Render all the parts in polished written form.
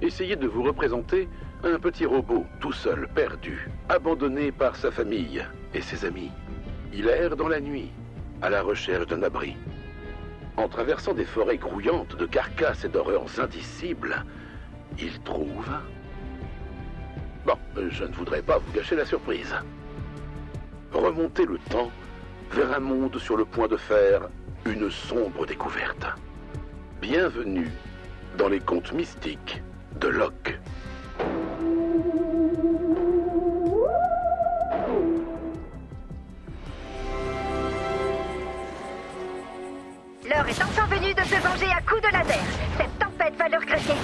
Essayez de vous représenter un petit robot, tout seul, perdu, abandonné par sa famille et ses amis. Il erre dans la nuit, à la recherche d'un abri. En traversant des forêts grouillantes de carcasses et d'horreurs indicibles, il trouve... Bon, je ne voudrais pas vous gâcher la surprise. Remontez le temps vers un monde sur le point de faire une sombre découverte. Bienvenue dans les contes mystiques de Locke. L'heure est enfin venue de se venger à coups de laser. Cette tempête va le regretter.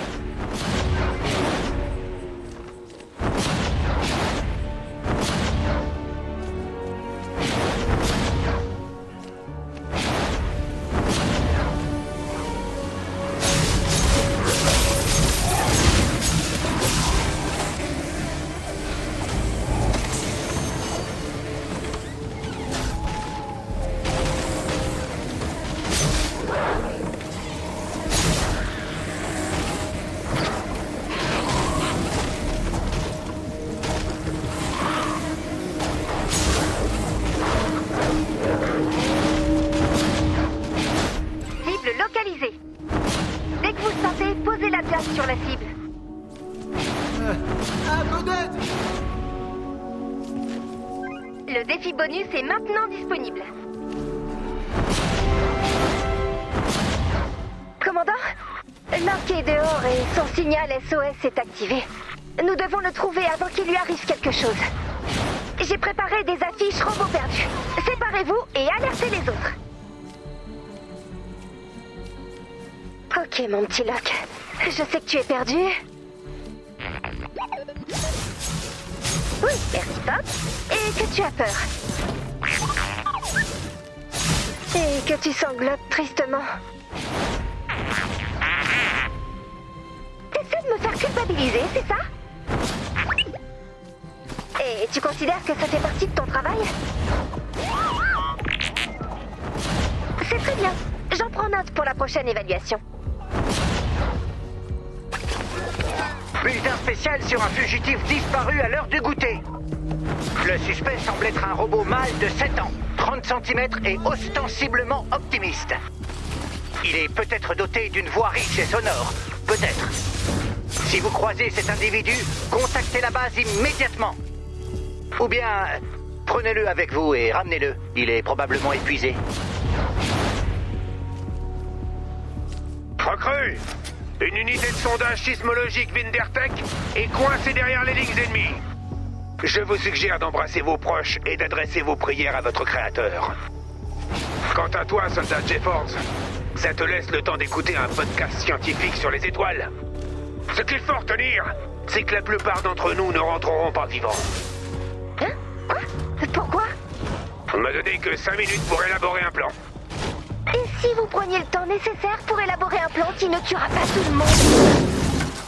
Dès que vous le sentez, posez la glace sur la cible. Un peu d'aide! Le défi bonus est maintenant disponible. Commandant, Locke est dehors et son signal SOS est activé. Nous devons le trouver avant qu'il lui arrive quelque chose. J'ai préparé des affiches robots perdus. Séparez-vous et alertez les autres. Ok, mon petit Locke. Je sais que tu es perdu. Oui, merci Pop. Et que tu as peur. Et que tu sanglotes tristement. T'essaies de me faire culpabiliser, c'est ça? Et tu considères que ça fait partie de ton travail? C'est très bien. J'en prends note pour la prochaine évaluation. Bulletin spécial sur un fugitif disparu à l'heure du goûter. Le suspect semble être un robot mâle de 7 ans, 30 cm et ostensiblement optimiste. Il est peut-être doté d'une voix riche et sonore. Peut-être. Si vous croisez cet individu, contactez la base immédiatement. Ou bien, prenez-le avec vous et ramenez-le. Il est probablement épuisé. Recrue! Une unité de sondage sismologique Windertech est coincée derrière les lignes ennemies. Je vous suggère d'embrasser vos proches et d'adresser vos prières à votre créateur. Quant à toi, soldat Jeffords, ça te laisse le temps d'écouter un podcast scientifique sur les étoiles. Ce qu'il faut retenir, c'est que la plupart d'entre nous ne rentreront pas vivants. Hein? Quoi? Pourquoi? On m'a donné que 5 minutes pour élaborer un plan. Et si vous preniez le temps nécessaire pour élaborer un plan qui ne tuera pas tout le monde?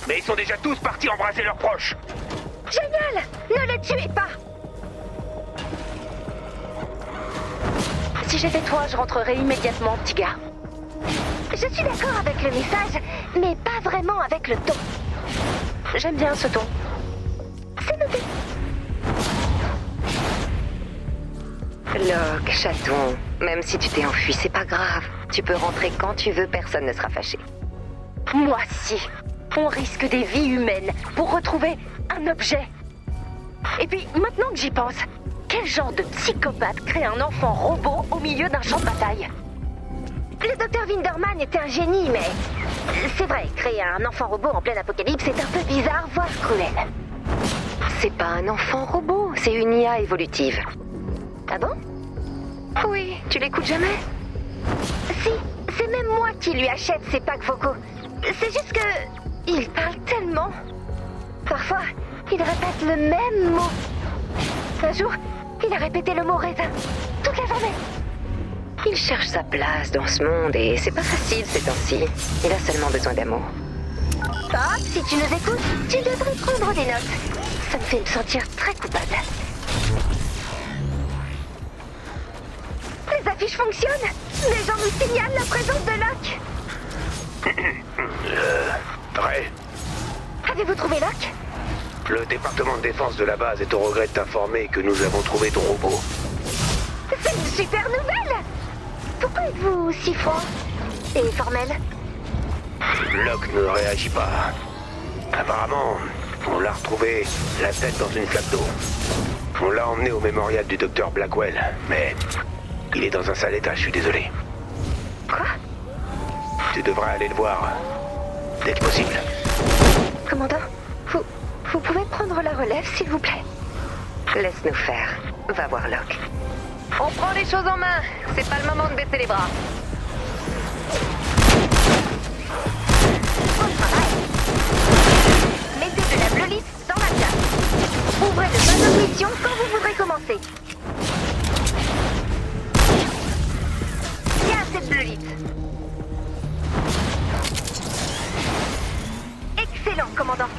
Mais ils sont déjà tous partis embrasser leurs proches. Génial! Ne les tuez pas! Si j'étais toi, je rentrerais immédiatement, petit gars. Je suis d'accord avec le message, mais pas vraiment avec le ton. J'aime bien ce ton. C'est noté. Locke, chaton, même si tu t'es enfui, c'est pas grave. Tu peux rentrer quand tu veux, personne ne sera fâché. Moi si. On risque des vies humaines pour retrouver un objet. Et puis, maintenant que j'y pense, quel genre de psychopathe crée un enfant robot au milieu d'un champ de bataille? Le docteur Winderman était un génie, mais... C'est vrai, créer un enfant robot en pleine apocalypse est un peu bizarre, voire cruel. C'est pas un enfant robot, c'est une IA évolutive. Ah bon? Oui, tu l'écoutes jamais? Si, c'est même moi qui lui achète ses packs vocaux. C'est juste que... il parle tellement. Parfois, il répète le même mot. Un jour, il a répété le mot raisin. Toute la journée. Il cherche sa place dans ce monde et c'est pas facile ces temps-ci. Il a seulement besoin d'amour. Pop, si tu nous écoutes, tu devrais prendre des notes. Ça me fait me sentir très coupable. Les affiches fonctionnent. Les gens nous signalent la présence de Locke. Prêt? Avez-vous trouvé Locke? Le département de défense de la base est au regret de t'informer que nous avons trouvé ton robot. C'est une super nouvelle! Pourquoi êtes-vous si froid et formel? Locke ne réagit pas. Apparemment, on l'a retrouvé la tête dans une flaque d'eau. On l'a emmené au mémorial du docteur Blackwell, mais il est dans un sale état, je suis désolé. Quoi? Tu devrais aller le voir, dès que possible. Commandant, vous pouvez prendre la relève, s'il vous plaît? Laisse-nous faire. Va voir Locke. On prend les choses en main. C'est pas le moment de baisser les bras. Bon travail! Mettez de la bleulite dans la carte. Ouvrez le panneau de mission quand vous voudrez commencer. Tiens cette bleulite. Excellent, commandant.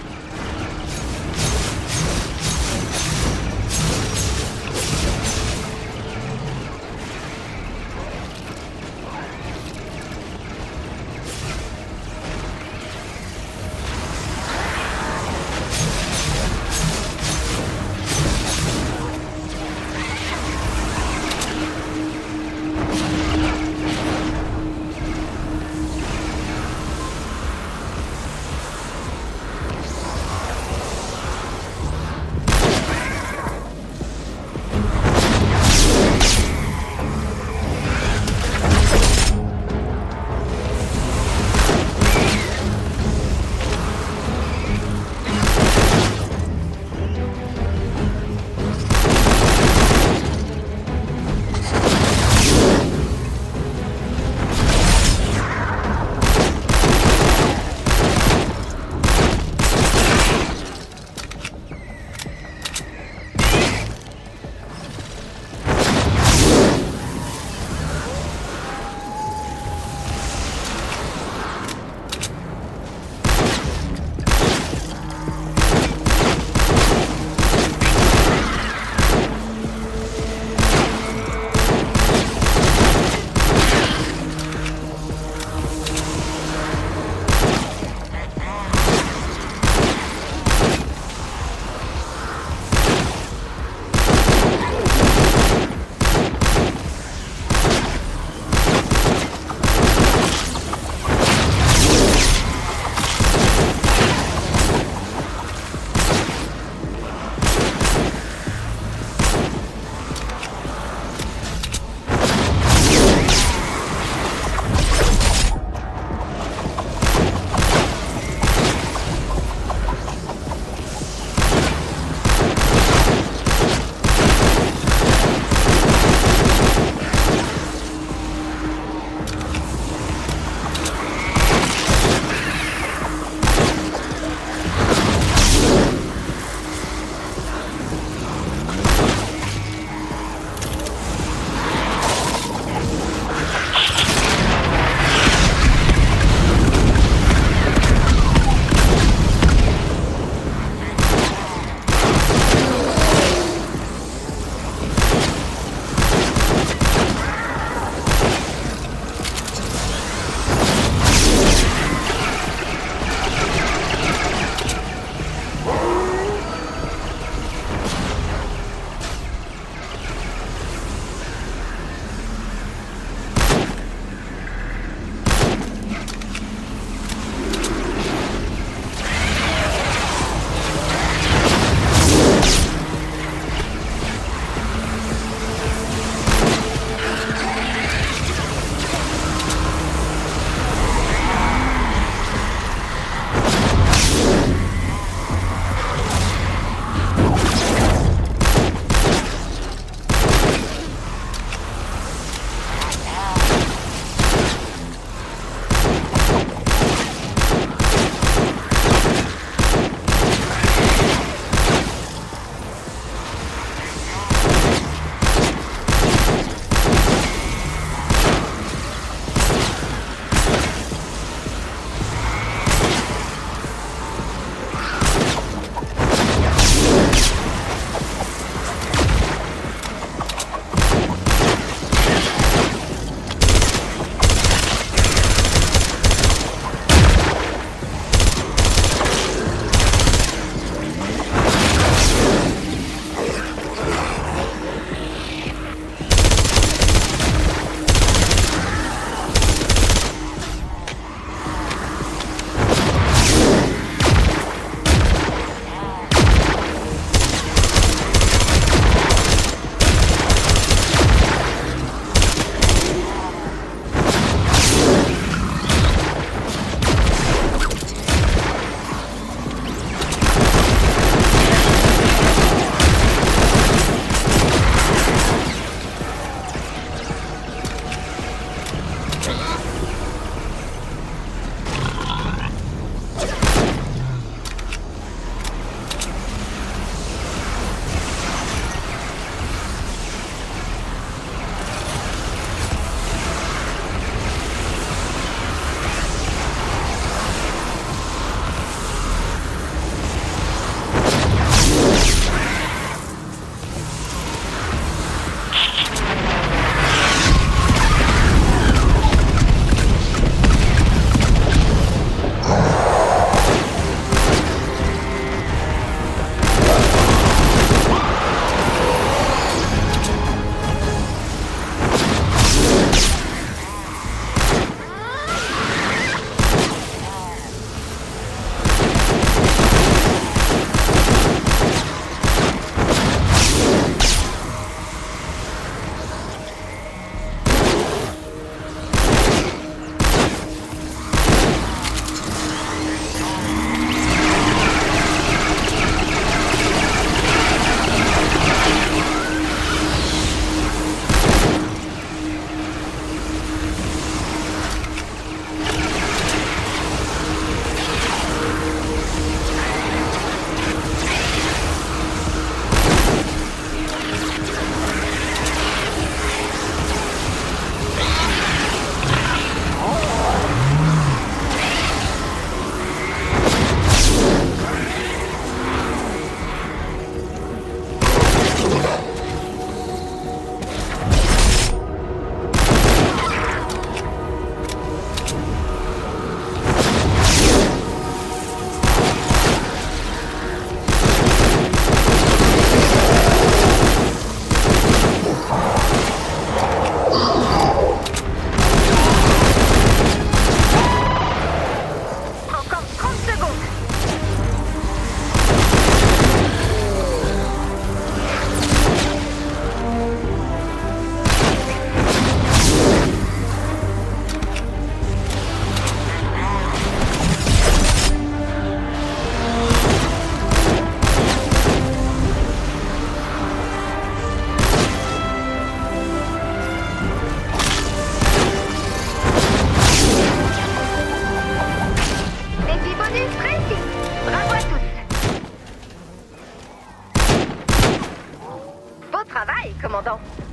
travail, commandant.